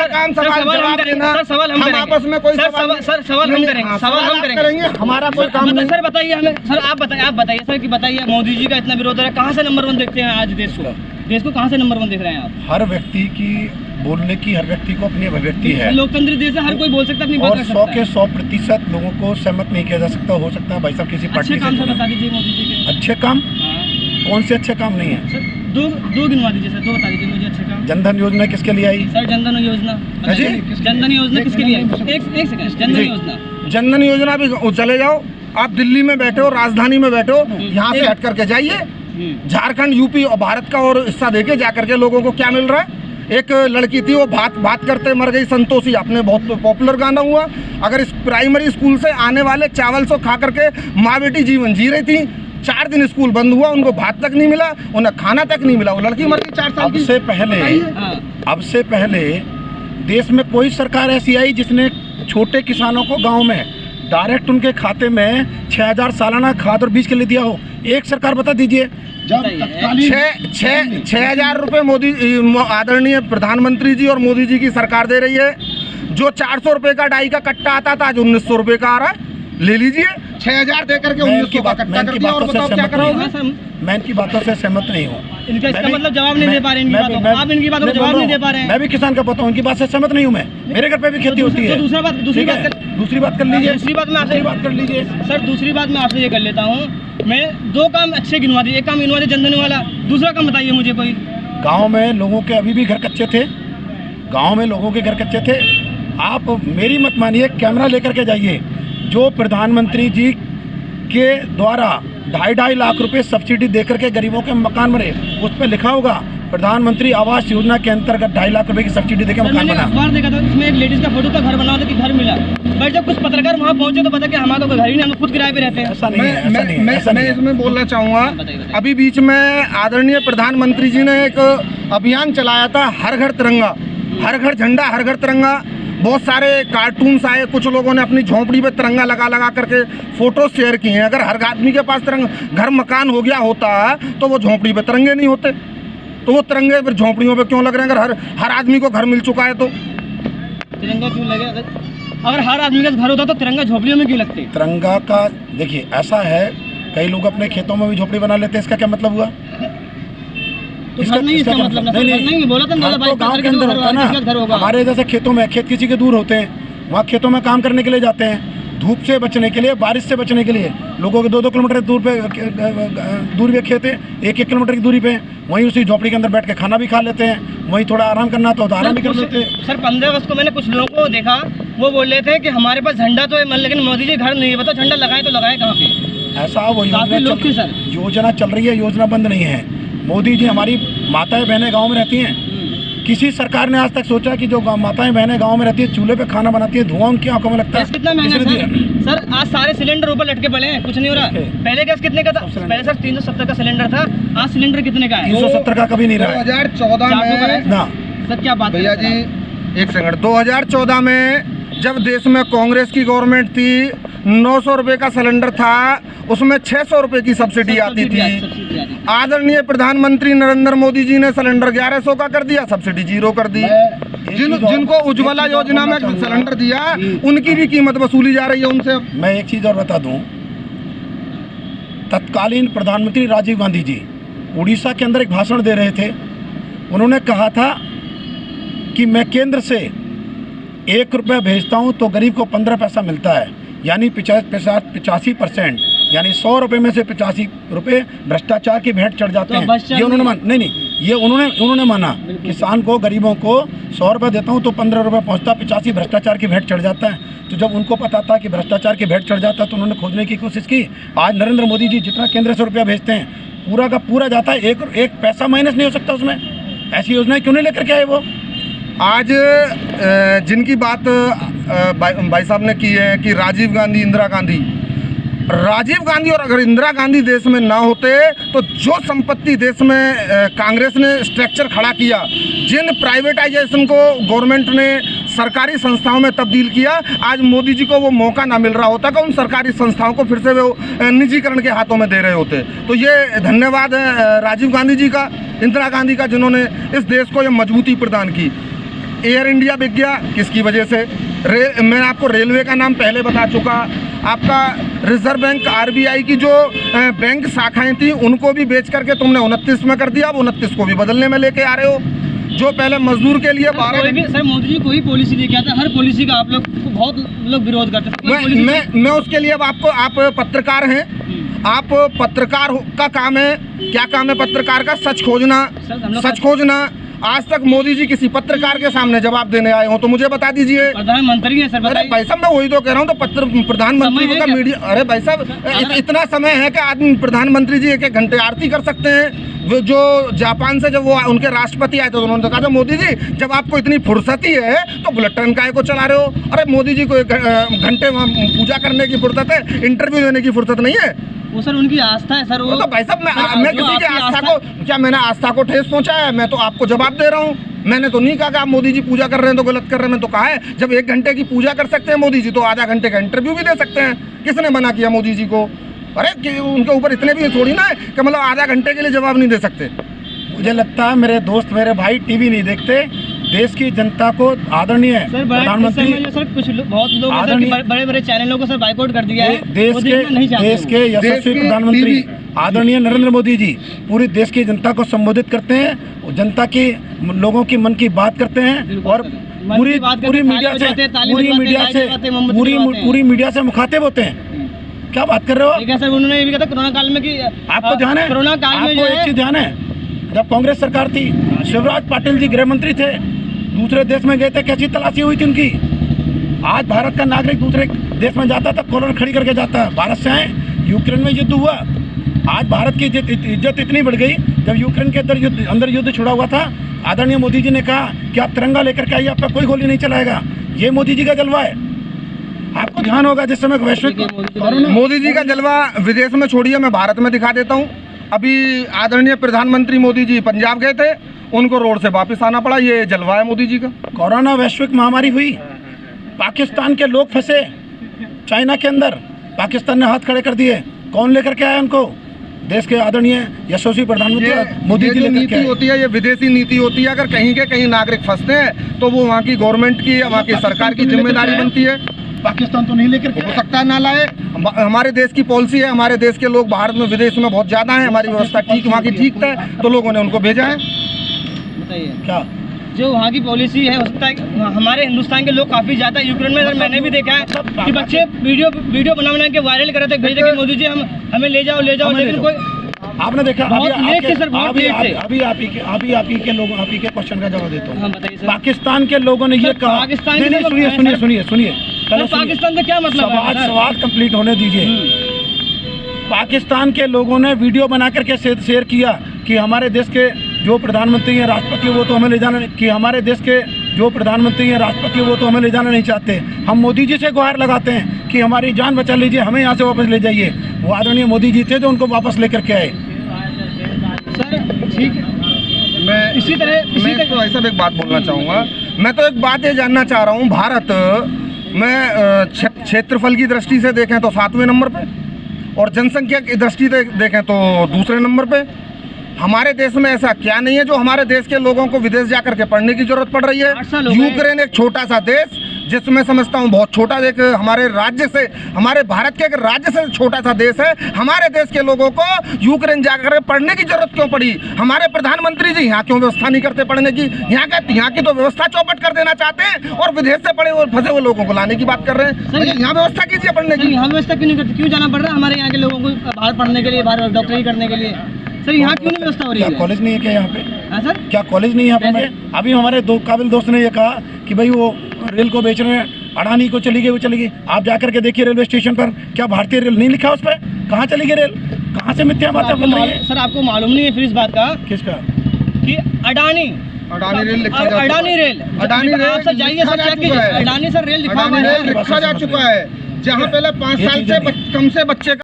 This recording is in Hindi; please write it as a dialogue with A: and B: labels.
A: काम सवाल जवाब देना,
B: सवाल हम
A: आपस में कोई
B: सवाल हम करेंगे,
A: हमारा कोई काम नहीं।
B: सर बताइए हमें, सर आप बताइए सर कि बताइए मोदी जी का इतना विरोध है, कहाँ से नंबर 1 देखते हैं आज देश को कहाँ से नंबर 1 देख रहे हैं आप?
C: हर व्यक्ति की बोलने की, हर व्यक्ति को अपनी अभिव्यक्ति है,
B: लोकतंत्र देश है, हर कोई बोल सकता है अपनी बात रख सकता है।
C: 100 के 100% लोगों को सहमत नहीं किया जा सकता। हो सकता है भाई साहब किसी पार्टी
B: अच्छे काम से बता दीजिए मोदी जी के।
C: अच्छे काम कौन से अच्छे काम नहीं है
B: सर? दो गिनवा दीजिए सर, 2 बता दीजिए मुझे अच्छे काम।
C: जनधन योजना किसके लिए आई
B: सर? जनधन योजना किसके लिए आई? एक सेकंड,
A: जनधन योजना भी चले जाओ, आप दिल्ली में बैठे हो, राजधानी में बैठे हो, यहाँ से हट करके जाइए झारखंड, यूपी और भारत का और हिस्सा देखे जा करके लोगों को क्या मिल रहा है। एक लड़की थी, वो बात करते मर गई, संतोषी, आपने बहुत पॉपुलर गाना हुआ। अगर इस प्राइमरी स्कूल से आने वाले चावल सो खा करके माँ बेटी जीवन जी रही थी, 4 दिन स्कूल बंद हुआ, उनको भात तक नहीं मिला, उन्हें खाना तक नहीं मिला, वो लड़की मर गई 4 साल की।
C: अब से पहले देश में कोई सरकार ऐसी आई जिसने छोटे किसानों को गाँव में डायरेक्ट उनके खाते में 6,000 सालाना खाद और बीज के लिए दिया हो? एक सरकार बता दीजिए।
A: जब 6,000 रुपये मोदी आदरणीय प्रधानमंत्री जी और मोदी जी की सरकार दे रही है। जो 400 रुपये का डाई का कट्टा आता था, आज 1900 रुपये का आ रहा है। ले लीजिए, 6,000 दे करके 1900 का कट्टा कर दिया, और बताओ क्या करोगे?
C: मैं इनकी बातों से सहमत नहीं हूँ।
B: इसका मतलब जवाब नहीं दे पा रहे, आप इनकी बातों को जवाब नहीं दे पा रहे हैं।
C: मैं भी किसान का पता हूँ, उनकी बात से सहमत नहीं हूँ मैं। मेरे घर पे भी खेती होती है।
B: दूसरी बात
C: दूसरी बात कर लीजिए।
B: दूसरी बात मैं आपसे
C: बात कर लीजिए
B: सर। दूसरी बात मैं आपसे ये कर लेता हूँ, मैं 2 काम अच्छे गिनवा दिए। एक काम गिनवा दिए जनधन वाला, दूसरा काम बताइए मुझे कोई।
C: गाँव में लोगों के अभी भी घर कच्चे थे, गाँव में लोगों के घर कच्चे थे। आप मेरी मत मानिए, कैमरा लेकर के जाइए। जो प्रधानमंत्री जी के द्वारा 2.5 लाख रुपए सब्सिडी देकर के गरीबों के मकान बने, उस पर लिखा होगा प्रधानमंत्री आवास योजना के अंतर्गत 2.5 लाख रुपए की सब्सिडी देकर मकान बना।
B: अखबार देखा था, इसमें एक लेडीज का फोटो था, घर बना था कि घर मिला। भाई जब कुछ पत्रकार वहाँ पहुंचे तो पता कि हमारा तो घर ही नहीं, हम खुद किराए पे रहते हैं।
C: ऐसा नहीं है।
A: मैं इसमें बोलना चाहूँगा, अभी बीच में आदरणीय प्रधानमंत्री जी ने एक अभियान चलाया था, हर घर तिरंगा, हर घर झंडा, हर घर तिरंगा। बहुत सारे कार्टून्स आए, कुछ लोगों ने अपनी झोंपड़ी पे तिरंगा लगा करके फोटो शेयर किए हैं। अगर हर आदमी के पास तिरंगा, घर मकान हो गया होता तो वो झोंपड़ी पे तिरंगे नहीं होते, तो वो तिरंगे फिर झोंपड़ियों पे क्यों लग रहे हैं? अगर हर आदमी को घर मिल चुका है तो
B: तिरंगा क्यों लगे? अगर हर आदमी का घर होता तो तिरंगा झोंपड़ियों में क्यों लगते?
C: तिरंगा का देखिए ऐसा है, कई लोग अपने खेतों में भी झोपड़ी बना लेते हैं। इसका क्या मतलब हुआ?
B: इसका मतलब नहीं बोला था,
C: तो गाँव के अंदर होता है ना। हमारे जैसे खेतों में, खेत किसी के दूर होते हैं, वहाँ खेतों में काम करने के लिए जाते हैं, धूप से बचने के लिए, बारिश से बचने के लिए। लोगों के 2-2 किलोमीटर दूर पे खेत है, 1-1 किलोमीटर की दूरी पे, वहीं उसी झोपड़ी के अंदर बैठ के खाना भी खा लेते हैं। वहीं थोड़ा आराम करना तो आराम भी कर लेते हैं।
B: सर 15 अगस्त को मैंने कुछ लोगों को देखा, वो बोल रहे थे कि हमारे पास झंडा तो है, लेकिन मोदी जी घर नहीं है, बताओ झंडा लगाए तो लगाए कहाँ पे?
C: ऐसा वो योजना चल रही है, योजना बंद नहीं है। मोदी जी, हमारी माताएं बहनें गांव में रहती हैं, किसी सरकार ने आज तक सोचा कि जो माताएं बहनें गांव में रहती है, चूल्हे पे खाना बनाती है, धुआं उनकी आंखों में लगता है?
B: कितना महंगा सर? आज सारे सिलेंडर ऊपर लटके पड़े हैं, कुछ नहीं हो रहा। पहले गैस कितने का था? पहले सर 370 का सिलेंडर था, आज सिलेंडर कितने का है?
C: 370 का कभी नहीं रहा।
A: 2014 में
C: ना
A: सर, क्या बात भैया जी, एक सेकंड। 2014 में जब देश में कांग्रेस की गवर्नमेंट थी, 900 रुपये का सिलेंडर था, उसमें 600 रुपये की सब्सिडी आती थी। आदरणीय प्रधानमंत्री नरेंद्र मोदी जी ने सिलेंडर 1100 का कर दिया, सब्सिडी 0 कर दी। जिनको उज्ज्वला योजना में सिलेंडर दिया, उनकी भी कीमत वसूली जा रही है उनसे।
C: मैं एक चीज़ और बता दूं, तत्कालीन प्रधानमंत्री राजीव गांधी जी उड़ीसा के अंदर एक भाषण दे रहे थे। उन्होंने कहा था कि मैं केंद्र से 1 रुपया भेजता हूं तो गरीब को 15 पैसा मिलता है, यानी 85%, यानी 100 रुपये में से 85 रुपये भ्रष्टाचार की भेंट चढ़ जाते हैं। ये उन्होंने ये उन्होंने माना, किसान को, गरीबों को 100 रुपये देता हूं तो 15 रुपये पहुंचता, 85 भ्रष्टाचार की भेंट चढ़ जाता है। तो जब उनको पता था कि भ्रष्टाचार की भेंट चढ़ जाता है तो उन्होंने खोजने की कोशिश की। आज नरेंद्र मोदी जी जितना केंद्र से रुपया भेजते हैं, पूरा का पूरा जाता है, एक पैसा माइनस नहीं हो सकता उसमें। ऐसी योजनाएं क्यों नहीं लेकर के आए वो?
A: आज जिनकी बात भाई साहब ने की है कि राजीव गांधी, इंदिरा गांधी और अगर इंदिरा गांधी देश में ना होते तो जो संपत्ति देश में कांग्रेस ने स्ट्रक्चर खड़ा किया, जिन प्राइवेटाइजेशन को गवर्नमेंट ने सरकारी संस्थाओं में तब्दील किया, आज मोदी जी को वो मौका ना मिल रहा होता कि उन सरकारी संस्थाओं को फिर से वो निजीकरण के हाथों में दे रहे होते। तो ये धन्यवाद है राजीव गांधी जी का, इंदिरा गांधी का, जिन्होंने इस देश को ये मजबूती प्रदान की। एयर इंडिया बिक गया किसकी वजह से? मैं आपको रेलवे का नाम पहले बता चुका। आपका रिजर्व बैंक आरबीआई की जो बैंक शाखाएं थी उनको भी बेच करके तुमने 29 में कर दिया, अब 29 को भी बदलने में लेके आ रहे हो। जो पहले मजदूर के लिए 12
B: सर मोदी जी कोई पॉलिसी लेके आता है, हर पॉलिसी का आप लोग बहुत लोग विरोध करते हैं।
A: मैं उसके लिए अब आप पत्रकार हैं, आप पत्रकार का काम है, क्या काम है पत्रकार का? सच खोजना। आज तक मोदी जी किसी पत्रकार के सामने जवाब देने आए हो तो मुझे बता दीजिए।
B: प्रधानमंत्री है सर।
A: अरे भाई साहब मैं वही तो कह रहा हूँ, तो प्रधानमंत्री का मीडिया, अरे भाई साहब इतना समय है कि आदमी प्रधानमंत्री जी 1-1 घंटे आरती कर सकते हैं। जो जापान से जब वो उनके राष्ट्रपति आए थे तो उन्होंने कहा था मोदी जी जब आपको इतनी फुर्सत ही है तो बुलेटिन काहे को चला रहे हो? अरे मोदी जी को 1 घंटे पूजा करने की फुर्सत है, इंटरव्यू देने की फुर्सत नहीं है।
B: वो सर उनकी आस्था है सर। वो
A: तो भाई साहब मैं किसी की आस्था को, क्या मैंने आस्था को ठेस पहुंचाया है? मैं तो आपको जवाब दे रहा हूँ। मैंने तो नहीं कहा कि आप मोदी जी पूजा कर रहे हैं तो गलत कर रहे हैं। मैं तो कहा है जब 1 घंटे की पूजा कर सकते हैं मोदी जी तो आधा घंटे का इंटरव्यू भी दे सकते हैं। किसने मना किया मोदी जी को? अरे उनके ऊपर इतने भी थोड़ी ना है कि मतलब आधा घंटे के लिए जवाब नहीं दे सकते।
C: मुझे लगता है मेरे दोस्त मेरे भाई टीवी नहीं देखते। देश की जनता को आदरणीय प्रधानमंत्री
B: सर कुछ बहुत लोग बड़े बड़े चैनलों को सर बाइकआउट कर दिया है।
C: देश के यशस्वी प्रधानमंत्री आदरणीय नरेंद्र मोदी जी पूरी देश की जनता को संबोधित करते हैं, जनता की लोगों की मन की बात करते हैं और पूरी मीडिया से मुखातिब होते हैं। क्या बात कर रहे हो?
B: सर उन्होंने ये भी कहा था कोरोना काल में कि
C: आपको ध्यान है,
B: कोरोना काल में
C: आपको एक चीज ध्यान है, जब कांग्रेस सरकार थी शिवराज पाटिल जी गृह मंत्री थे, दूसरे देश में गए थे, कैसी तलाशी हुई थी उनकी। आज भारत का नागरिक दूसरे देश में जाता था कॉलर खड़ी करके जाता है। भारत से आए, यूक्रेन में युद्ध हुआ, आज भारत की इज्जत इतनी बढ़ गई। जब यूक्रेन के अंदर युद्ध छुड़ा हुआ था आदरणीय मोदी जी ने कहा कि आप तिरंगा लेकर के आइए, आपका कोई गोली नहीं चलाएगा। ये मोदी जी का जलवा है। आपको ध्यान होगा जिस समय वैश्विक
A: मोदी जी का जलवा विदेश में छोड़िए, मैं भारत में दिखा देता हूँ। अभी आदरणीय प्रधानमंत्री मोदी जी पंजाब गए थे, उनको रोड से वापस आना पड़ा। ये जलवा है मोदी जी का।
C: कोरोना वैश्विक महामारी हुई, पाकिस्तान के लोग फंसे चाइना के अंदर, पाकिस्तान ने हाथ खड़े कर दिए। कौन लेकर के आया उनको? देश के आदरणीय यशस्वी प्रधानमंत्री मोदी जी लेकर के आए।
A: होती है ये विदेशी नीति होती है। अगर कहीं के कहीं नागरिक फंसते हैं तो वो वहाँ की गवर्नमेंट की, वहाँ की सरकार की जिम्मेदारी बनती है।
C: पाकिस्तान तो नहीं लेकर के
A: हो सकता है ना लाए। हमारे देश की पॉलिसी है, हमारे देश के लोग भारत में विदेश में बहुत ज़्यादा हैं, हमारी व्यवस्था ठीक वहाँ की ठीक है तो लोगों ने उनको भेजा है।
B: बताइए
C: क्या
B: जो वहाँ की पॉलिसी है, हो सकता है हमारे हिंदुस्तान के लोग काफ़ी ज़्यादा यूक्रेन में, मैंने भी देखा है कि बच्चे वीडियो बना के वायरल कर रहे थे, भेज रहे कि मोदी जी हमें ले जाओ, लेकिन कोई
C: आपने देखा अभी आप ही के लोगों आप ही के क्वेश्चन का जवाब देता हूँ। पाकिस्तान के लोगों ने ये कहा, सुनिए
B: पाकिस्तान का क्या मतलब है?
C: सवाल कंप्लीट होने दीजिए। पाकिस्तान के लोगों ने वीडियो बना करके शेयर किया कि हमारे देश के जो प्रधानमंत्री हैं राष्ट्रपति वो तो हमें ले जाना, कि हमारे देश के जो प्रधानमंत्री हैं राष्ट्रपति वो तो हमें ले जाना नहीं चाहते। हम मोदी जी से गुहार लगाते हैं कि हमारी जान बचा लीजिए, हमें यहाँ से वापस ले जाइए। वो आदरणीय मोदी जी थे जो उनको वापस लेकर के आए।
B: सर ठीक है,
A: मैं इसी तरह तो ऐसा एक बात बोलना चाहूँगा। मैं तो एक बात ये जानना चाह रहा हूँ, भारत में क्षेत्रफल की दृष्टि से देखें तो 7वें नंबर पे और जनसंख्या की दृष्टि से देखें तो दूसरे नंबर पे। हमारे देश में ऐसा क्या नहीं है जो हमारे देश के लोगों को विदेश जाकर के पढ़ने की जरूरत पड़ रही है? यूक्रेन एक छोटा सा देश, जिसमें समझता हूँ बहुत छोटा, एक हमारे राज्य से, हमारे भारत के एक राज्य से छोटा सा देश है। हमारे देश के लोगों को यूक्रेन जाकर पढ़ने की जरूरत क्यों पड़ी? हमारे प्रधानमंत्री जी यहाँ क्यों व्यवस्था नहीं करते पढ़ने की? यहाँ की तो व्यवस्था चौपट कर देना चाहते हैं और विदेश से पढ़े और फंसे हुए लोगों को लाने की बात कर रहे हैं। यहाँ व्यवस्था कीजिए पढ़ने की।
B: यहाँ व्यवस्था क्यों नहीं करते? क्यों जाना पड़ रहा है हमारे यहाँ के लोगों को बाहर पढ़ने के लिए, बाहर डॉक्टरी करने के लिए? सर यहाँ क्यों नहीं व्यवस्था हो रही है?
C: कॉलेज नहीं है क्या यहाँ पे?
B: हाँ सर,
C: क्या कॉलेज नहीं है यहाँ पे? अभी हमारे दो काबिल दोस्त ने ये कहा कि भाई वो रेल को बेच रहे हैं, अडानी को चली गई, वो चली गई। आप जाकर के देखिए रेलवे स्टेशन पर, क्या भारतीय रेल नहीं लिखा उस पर? कहाँ चली गई रेल? कहाँ से मिथ्या बातें बन रही है?
B: सर आपको मालूम नहीं है फिर इस बात का?
C: किसका?
B: कि अडानी
A: रेल लिखा जा
B: अडानी रेल आप सर जाइए सर, चेक कीजिए, अडानी सर रेल लिखा हुआ है,
A: लिखा जा चुका है। जहाँ पहले 5 साल से कम से बच्चे